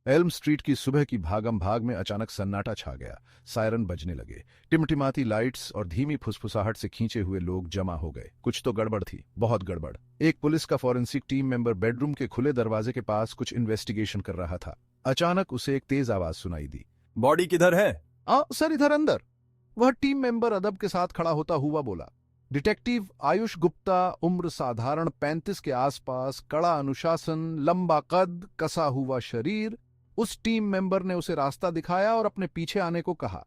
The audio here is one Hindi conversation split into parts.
एल्म स्ट्रीट की सुबह की भागम भाग में अचानक सन्नाटा छा गया। सायरन बजने लगे। टिमटिमाती लाइट्स और धीमी फुसफुसाहट से खींचे हुए लोग जमा हो गए। कुछ तो गड़बड़ थी, बहुत गड़बड़। एक पुलिस का फॉरेंसिक टीम मेंबर बेडरूम के खुले दरवाजे के पास कुछ इन्वेस्टिगेशन कर रहा था। अचानक उसे एक तेज आवाज सुनाई दी। बॉडी किधर है? सर, इधर अंदर। वह टीम मेंबर अदब के साथ खड़ा होता हुआ बोला। डिटेक्टिव आयुष गुप्ता, उम्र साधारण 35 के आसपास, कड़ा अनुशासन, लंबा कद, कसा हुआ शरीर। उस टीम मेंबर ने उसे रास्ता दिखाया और अपने पीछे आने को कहा।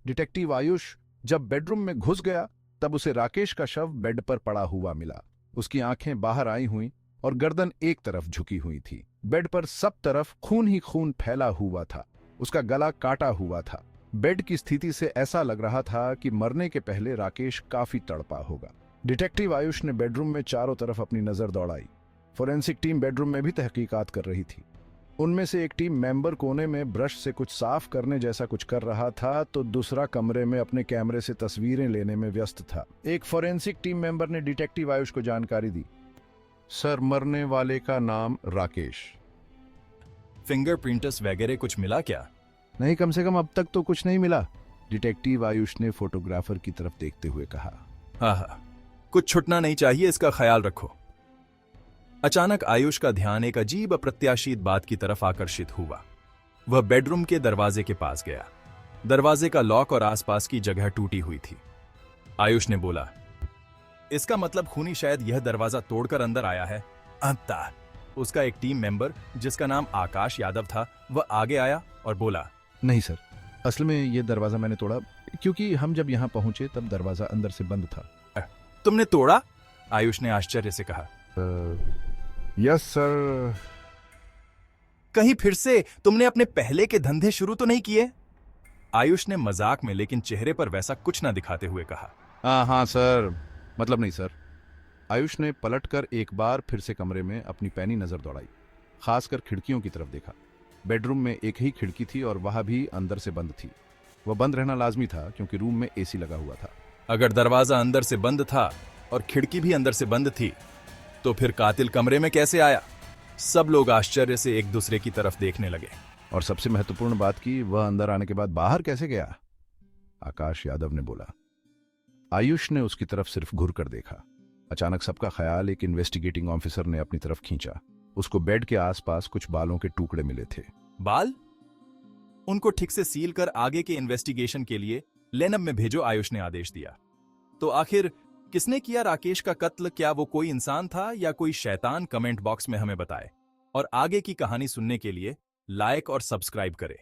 डिटेक्टिव आयुष जब बेडरूम में घुस गया तब उसे राकेश का शव बेड पर पड़ा हुआ मिला। उसकी आंखें बाहर आई हुई और गर्दन एक तरफ झुकी हुई थी। बेड पर सब तरफ खून ही खून फैला हुआ था। उसका गला काटा हुआ था। बेड की स्थिति से ऐसा लग रहा था कि मरने के पहले राकेश काफी तड़पा होगा। डिटेक्टिव आयुष ने बेडरूम में चारों तरफ अपनी नजर दौड़ाई। फोरेंसिक टीम बेडरूम में भी तहकीकात कर रही थी। उनमें से एक टीम मेंबर कोने में ब्रश से कुछ साफ करने जैसा कुछ कर रहा था, तो दूसरा कमरे में अपने कैमरे से तस्वीरें लेने में व्यस्त था। एक फोरेंसिक टीम मेंबर ने डिटेक्टिव आयुष को जानकारी दी। सर, मरने वाले का नाम राकेश। फिंगरप्रिंट्स वगैरह कुछ मिला क्या? नहीं, कम से कम अब तक तो कुछ नहीं मिला, डिटेक्टिव आयुष ने फोटोग्राफर की तरफ देखते हुए कहा। हाँ, कुछ छुटना नहीं चाहिए, इसका ख्याल रखो। अचानक आयुष का ध्यान एक अजीब अप्रत्याशित बात की तरफ आकर्षित हुआ। वह बेडरूम के दरवाजे के पास गया। दरवाजे का लॉक और आसपास की जगह टूटी हुई थी। आयुष ने बोला, इसका मतलब खूनी शायद यह दरवाजा तोड़कर अंदर आया है। अंता उसका एक टीम मेंबर जिसका नाम आकाश यादव था, वह आगे आया और बोला, नहीं सर, असल में यह दरवाजा मैंने तोड़ा, क्योंकि हम जब यहां पहुंचे तब दरवाजा अंदर से बंद था। तुमने तोड़ा? आयुष ने आश्चर्य से कहा। Yes sir. कहीं फिर से तुमने अपने पहले के धंधे शुरू तो नहीं किए? आयुष ने मजाक में लेकिन चेहरे पर वैसा कुछ ना दिखाते हुए कहा। हाँ सर, मतलब नहीं सर। आयुष ने पलटकर एक बार फिर से कमरे में अपनी पैनी नजर दौड़ाई, खासकर खिड़कियों की तरफ देखा। बेडरूम में एक ही खिड़की थी और वह भी अंदर से बंद थी। वह बंद रहना लाजमी था क्योंकि रूम में एसी लगा हुआ था। अगर दरवाजा अंदर से बंद था और खिड़की भी अंदर से बंद थी, तो फिर कातिल कमरे में कैसे आया? सब लोग आश्चर्य से एक दूसरे की तरफ देखने लगे। और सबसे महत्वपूर्ण बात की, वह अंदर आने के बाद बाहर कैसे गया? आकाश यादव ने बोला। आयुष ने उसकी तरफ सिर्फ घूर कर देखा। अचानक सबका ख्याल एक इन्वेस्टिगेटिंग ऑफिसर ने अपनी तरफ खींचा। उसको बेड के आसपास कुछ बालों के टुकड़े मिले थे। बाल? उनको ठीक से सील कर आगे के इन्वेस्टिगेशन के लिए लेनब में भेजो, आयुष ने आदेश दिया। तो आखिर किसने किया राकेश का कत्ल? क्या वो कोई इंसान था या कोई शैतान? कमेंट बॉक्स में हमें बताएं और आगे की कहानी सुनने के लिए लाइक और सब्सक्राइब करें।